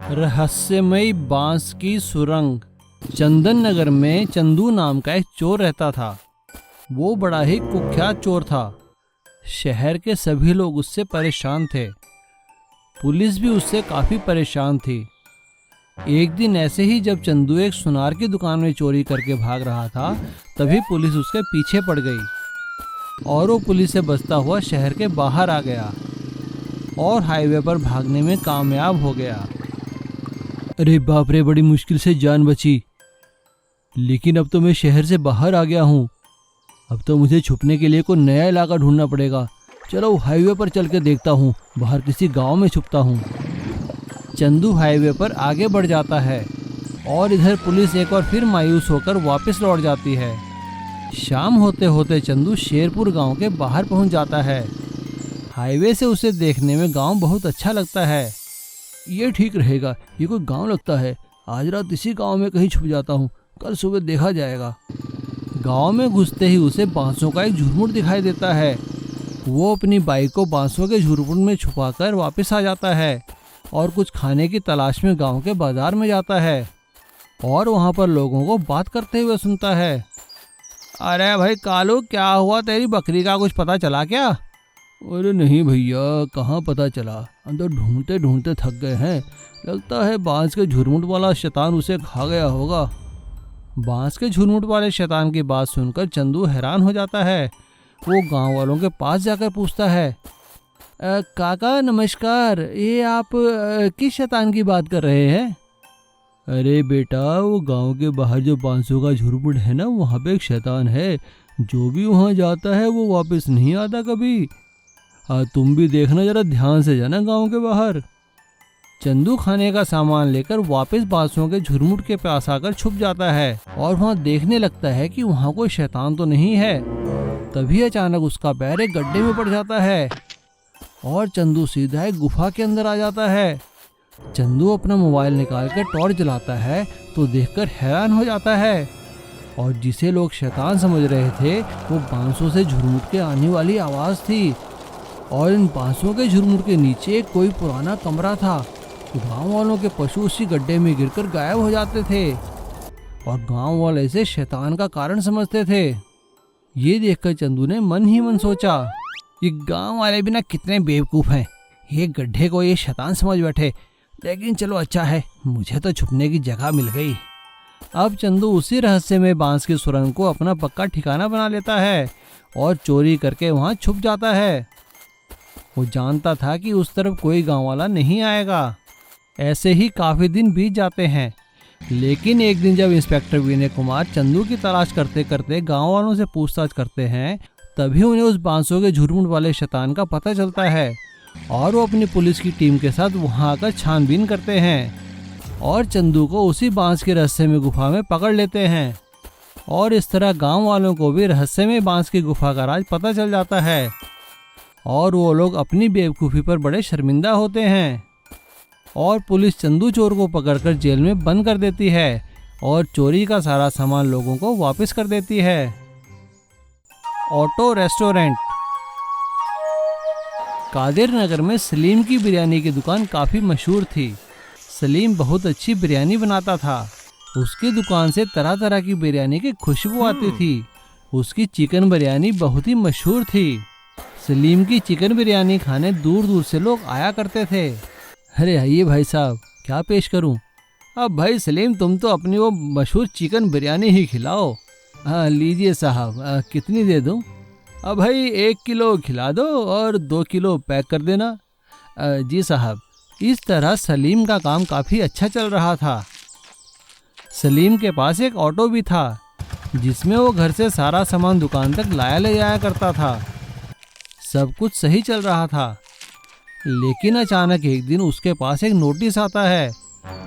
रहस्यमयी बांस की सुरंग। चंदन नगर में चंदू नाम का एक चोर रहता था। वो बड़ा ही कुख्यात चोर था। शहर के सभी लोग उससे परेशान थे। पुलिस भी उससे काफी परेशान थी। एक दिन ऐसे ही जब चंदू एक सुनार की दुकान में चोरी करके भाग रहा था, तभी पुलिस उसके पीछे पड़ गई और वो पुलिस से बचता हुआ शहर के बाहर आ गया और हाईवे पर भागने में कामयाब हो गया। अरे बाप रे, बड़ी मुश्किल से जान बची। लेकिन अब तो मैं शहर से बाहर आ गया हूँ। अब तो मुझे छुपने के लिए कोई नया इलाका ढूंढना पड़ेगा। चलो हाईवे पर चल के देखता हूँ, बाहर किसी गांव में छुपता हूँ। चंदू हाईवे पर आगे बढ़ जाता है और इधर पुलिस एक बार फिर मायूस होकर वापस लौट जाती है। शाम होते होते चंदू शेरपुर गांव के बाहर पहुंच जाता है। हाईवे से उसे देखने में गांव बहुत अच्छा लगता है। ये ठीक रहेगा, ये कोई गांव लगता है। आज रात इसी गांव में कहीं छुप जाता हूँ, कल सुबह देखा जाएगा। गांव में घुसते ही उसे बांसों का एक झुरमुट दिखाई देता है। वो अपनी बाइक को बांसों के झुरमुट में छुपाकर वापस आ जाता है और कुछ खाने की तलाश में गांव के बाजार में जाता है और वहां पर लोगों को बात करते हुए सुनता है। अरे भाई कालू, क्या हुआ? तेरी बकरी का कुछ पता चला क्या? अरे नहीं भैया, कहाँ पता चला। अंदर ढूंढते ढूंढते थक गए हैं। लगता है बांस के झुरमुट वाला शैतान उसे खा गया होगा। बांस के झुरमुट वाले शैतान की बात सुनकर चंदू हैरान हो जाता है। वो गांव वालों के पास जाकर पूछता है, काका नमस्कार, ये आप किस शैतान की बात कर रहे हैं? अरे बेटा, वो गांव के बाहर जो बांसों का झुरमुट है ना, वहाँ पे एक शैतान है। जो भी वहाँ जाता है वो वापस नहीं आता कभी। तुम भी देखना, जरा ध्यान से जाना गांव के बाहर। चंदू खाने का सामान लेकर वापस बांसों के झुरमुट के पास आकर छुप जाता है और वहाँ देखने लगता है कि वहाँ कोई शैतान तो नहीं है। तभी अचानक उसका पैर एक गड्ढे में पड़ जाता है और चंदू सीधा एक गुफा के अंदर आ जाता है। चंदू अपना मोबाइल निकाल कर टॉर्च जलाता है तो देखकर हैरान हो जाता है और जिसे लोग शैतान समझ रहे थे वो बांसों से झुरमुट के आने वाली आवाज़ थी। और इन बांसों के झुरमुट के नीचे कोई पुराना कमरा था। गांव वालों के पशु उसी गड्ढे में गिरकर गायब हो जाते थे और गांव वाले इसे शैतान का कारण समझते थे। ये देखकर चंदू ने मन ही मन सोचा, ये गांव वाले भी ना कितने बेवकूफ़ हैं। ये गड्ढे को ये शैतान समझ बैठे। लेकिन चलो अच्छा है, मुझे तो छुपने की जगह मिल गई। अब चंदू उसी रहस्य में बांस की सुरंग को अपना पक्का ठिकाना बना लेता है और चोरी करके वहाँ छुप जाता है। वो जानता था कि उस तरफ कोई गांव वाला नहीं आएगा। ऐसे ही काफ़ी दिन बीत जाते हैं। लेकिन एक दिन जब इंस्पेक्टर विनय कुमार चंदू की तलाश करते करते गांव वालों से पूछताछ करते हैं, तभी उन्हें उस बांसों के झुरमुट वाले शैतान का पता चलता है और वो अपनी पुलिस की टीम के साथ वहां आकर छानबीन करते हैं और चंदू को उसी बांस के रहस्यमय गुफा में पकड़ लेते हैं। और इस तरह गांव वालों को भी रहस्यमय बांस की गुफा का राज पता चल जाता है और वो लोग अपनी बेवकूफ़ी पर बड़े शर्मिंदा होते हैं और पुलिस चंदू चोर को पकड़कर जेल में बंद कर देती है और चोरी का सारा सामान लोगों को वापस कर देती है। Auto restaurant. कादिर नगर में सलीम की बिरयानी की दुकान काफ़ी मशहूर थी। सलीम बहुत अच्छी बिरयानी बनाता था। उसकी दुकान से तरह तरह की बिरयानी की खुशबू आती थी। उसकी चिकन बिरयानी बहुत ही मशहूर थी। सलीम की चिकन बिरयानी खाने दूर दूर से लोग आया करते थे। अरे आइए भाई साहब, क्या पेश करूं? अब भाई सलीम, तुम तो अपनी वो मशहूर चिकन बिरयानी ही खिलाओ। हाँ लीजिए साहब, कितनी दे दूं? अब भाई 1 किलो खिला दो और 2 किलो पैक कर देना। जी साहब। इस तरह सलीम का काम काफ़ी अच्छा चल रहा था। सलीम के पास एक ऑटो भी था जिसमें वो घर से सारा सामान दुकान तक लाया ले जाया करता था। सब कुछ सही चल रहा था। लेकिन अचानक एक दिन उसके पास एक नोटिस आता है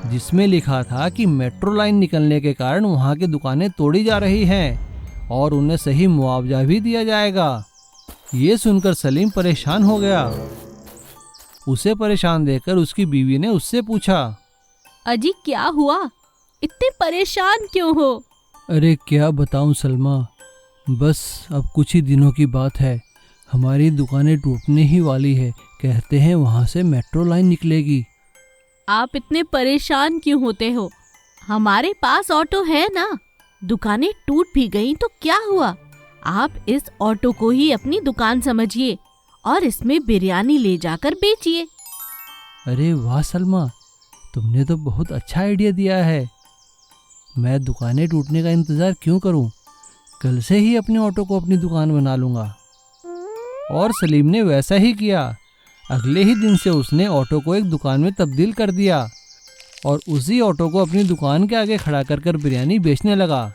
जिसमें लिखा था कि मेट्रो लाइन निकलने के कारण वहाँ की दुकानें तोड़ी जा रही हैं और उन्हें सही मुआवजा भी दिया जाएगा। ये सुनकर सलीम परेशान हो गया। उसे परेशान देखकर उसकी बीवी ने उससे पूछा, अजी क्या हुआ? इतने परेशान क्यों हो? अरे क्या बताऊं सलमा, बस अब कुछ ही दिनों की बात है। हमारी दुकानें टूटने ही वाली है। कहते हैं वहाँ से मेट्रो लाइन निकलेगी। आप इतने परेशान क्यों होते हो? हमारे पास ऑटो है ना। दुकानें टूट भी गईं तो क्या हुआ? आप इस ऑटो को ही अपनी दुकान समझिए और इसमें बिरयानी ले जाकर बेचिए। अरे वाह सलमा, तुमने तो बहुत अच्छा आइडिया दिया है। मैं दुकानें टूटने का इंतज़ार क्यों करूं? कल से ही अपने ऑटो को अपनी दुकान बना लूँगा। और सलीम ने वैसा ही किया। अगले ही दिन से उसने ऑटो को एक दुकान में तब्दील कर दिया और उसी ऑटो को अपनी दुकान के आगे खड़ा कर कर बिरयानी बेचने लगा।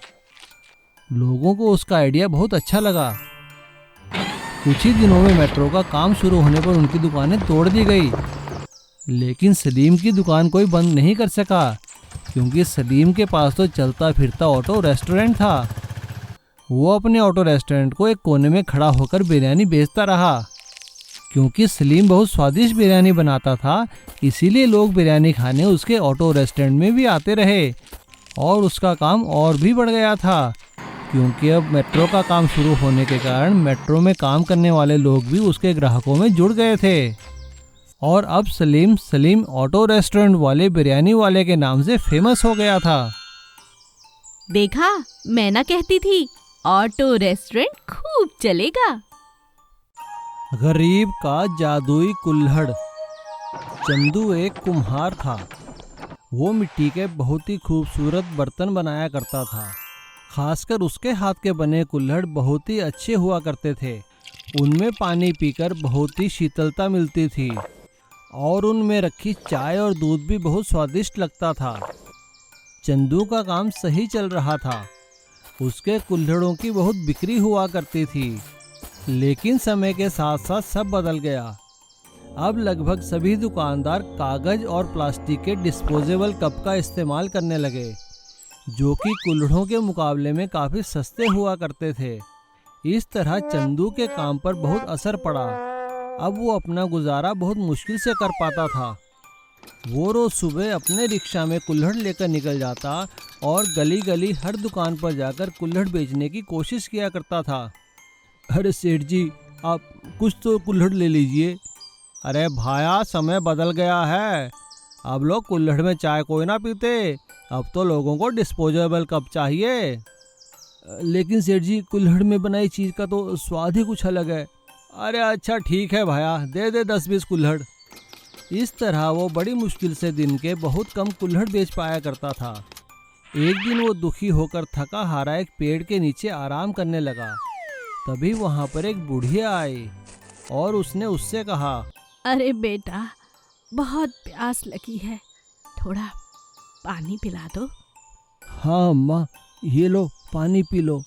लोगों को उसका आइडिया बहुत अच्छा लगा। कुछ ही दिनों में मेट्रो का काम शुरू होने पर उनकी दुकानें तोड़ दी गई। लेकिन सलीम की दुकान कोई बंद नहीं कर सका, क्योंकि सलीम के पास तो चलता फिरता ऑटो रेस्टोरेंट था। वो अपने ऑटो रेस्टोरेंट को एक कोने में खड़ा होकर बिरयानी बेचता रहा। क्योंकि सलीम बहुत स्वादिष्ट बिरयानी बनाता था, इसीलिए लोग बिरयानी खाने उसके ऑटो रेस्टोरेंट में भी आते रहे और उसका काम और भी बढ़ गया था। क्योंकि अब मेट्रो का काम शुरू होने के कारण मेट्रो में काम करने वाले लोग भी उसके ग्राहकों में जुड़ गए थे और अब सलीम ऑटो रेस्टोरेंट वाले बिरयानी वाले के नाम से फेमस हो गया था। देखा, मैं ना कहती थी ऑटो रेस्टोरेंट खूब चलेगा। गरीब का जादुई कुल्हड़। चंदू एक कुम्हार था। वो मिट्टी के बहुत ही खूबसूरत बर्तन बनाया करता था। खासकर उसके हाथ के बने कुल्हड़ बहुत ही अच्छे हुआ करते थे। उनमें पानी पीकर बहुत ही शीतलता मिलती थी और उनमें रखी चाय और दूध भी बहुत स्वादिष्ट लगता था। चंदू का काम सही चल रहा था। उसके कुल्हड़ों की बहुत बिक्री हुआ करती थी। लेकिन समय के साथ साथ सब बदल गया। अब लगभग सभी दुकानदार कागज और प्लास्टिक के डिस्पोजेबल कप का इस्तेमाल करने लगे, जो कि कुल्हड़ों के मुकाबले में काफ़ी सस्ते हुआ करते थे। इस तरह चंदू के काम पर बहुत असर पड़ा। अब वो अपना गुजारा बहुत मुश्किल से कर पाता था। वो रोज़ सुबह अपने रिक्शा में कुल्हड़ लेकर निकल जाता और गली गली हर दुकान पर जाकर कुल्हड़ बेचने की कोशिश किया करता था। अरे सेठ जी, आप कुछ तो कुल्हड़ ले लीजिए। अरे भाया, समय बदल गया है। अब लोग कुल्हड़ में चाय कोई ना पीते, अब तो लोगों को डिस्पोजेबल कप चाहिए। लेकिन सेठ जी, कुल्हड़ में बनाई चीज़ का तो स्वाद ही कुछ अलग है। अरे अच्छा ठीक है भाया, दे दे 10-20 कुल्हड़। इस तरह वो बड़ी मुश्किल से दिन के बहुत कम कुल्हड़ बेच पाया करता था। एक दिन वो दुखी होकर थका हारा एक पेड़ के नीचे आराम करने लगा। तभी वहाँ पर एक बुढ़िया आई और उसने उससे कहा, अरे बेटा, बहुत प्यास लगी है, थोड़ा पानी पिला दो। हाँ अम्मा, ये लो पानी पी लो।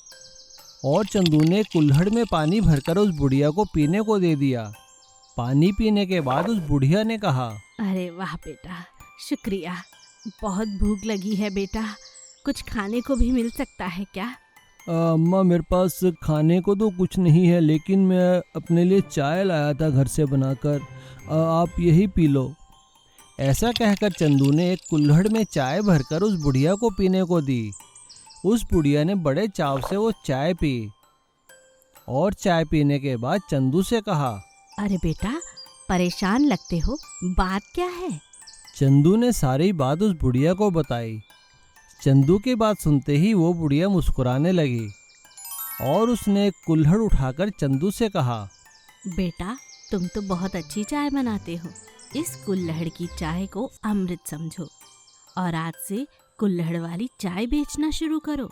और चंदू ने कुल्हड़ में पानी भरकर उस बुढ़िया को पीने को दे दिया। पानी पीने के बाद उस बुढ़िया ने कहा, अरे वाह बेटा, शुक्रिया। बहुत भूख लगी है बेटा, कुछ खाने को भी मिल सकता है क्या? अम्मा, मेरे पास खाने को तो कुछ नहीं है, लेकिन मैं अपने लिए चाय लाया था घर से बनाकर, आप यही पी लो। ऐसा कहकर चंदू ने एक कुल्हड़ में चाय भरकर उस बुढ़िया को पीने को दी। उस बुढ़िया ने बड़े चाव से वो चाय पी और चाय पीने के बाद चंदू से कहा, अरे बेटा, परेशान लगते हो, बात क्या है? चंदू ने सारी बात उस बुढ़िया को बताई। चंदू की बात सुनते ही वो बुढ़िया मुस्कुराने लगी और उसने एक कुल्हड़ उठाकर चंदू से कहा, बेटा, तुम तो बहुत अच्छी चाय बनाते हो। इस कुल्हड़ की चाय को अमृत समझो और आज से कुल्हड़ वाली चाय बेचना शुरू करो।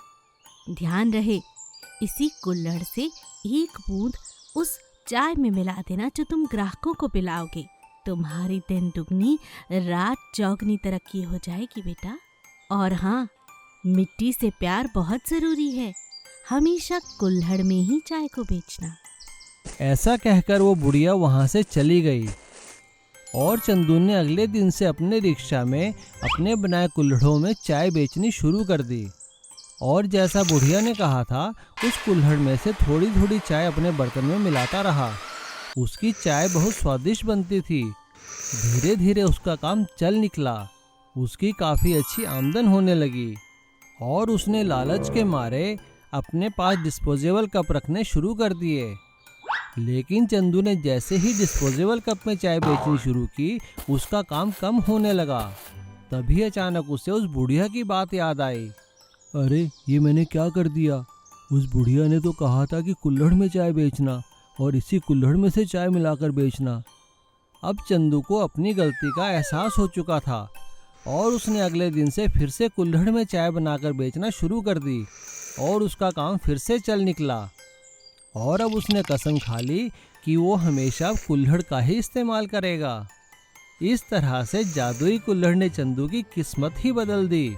ध्यान रहे, इसी कुल्हड़ से एक बूंद उस चाय में मिला देना जो तुम ग्राहकों को पिलाओगे। तुम्हारी दिन दुगनी रात चौगनी तरक्की हो जाएगी बेटा। और हाँ, मिट्टी से प्यार बहुत जरूरी है, हमेशा कुल्हड़ में ही चाय को बेचना। ऐसा कहकर वो बुढ़िया वहाँ से चली गई और चंदू ने अगले दिन से अपने रिक्शा में अपने बनाए कुल्हड़ों में चाय बेचनी शुरू कर दी। और जैसा बुढ़िया ने कहा था, उस कुल्हड़ में से थोड़ी थोड़ी चाय अपने बर्तन में मिलाता रहा। उसकी चाय बहुत स्वादिष्ट बनती थी। धीरे धीरे उसका काम चल निकला। उसकी काफ़ी अच्छी आमदन होने लगी और उसने लालच के मारे अपने पास डिस्पोजेबल कप रखने शुरू कर दिए। लेकिन चंदू ने जैसे ही डिस्पोजेबल कप में चाय बेचनी शुरू की, उसका काम कम होने लगा। तभी अचानक उसे उस बुढ़िया की बात याद आई। अरे, ये मैंने क्या कर दिया? उस बुढ़िया ने तो कहा था कि कुल्हड़ में चाय बेचना और इसी कुल्हड़ में से चाय मिलाकर बेचना। अब चंदू को अपनी गलती का एहसास हो चुका था और उसने अगले दिन से फिर से कुल्हड़ में चाय बनाकर बेचना शुरू कर दी और उसका काम फिर से चल निकला। और अब उसने कसम खा ली कि वो हमेशा कुल्हड़ का ही इस्तेमाल करेगा। इस तरह से जादुई कुल्हड़ ने चंदू की किस्मत ही बदल दी।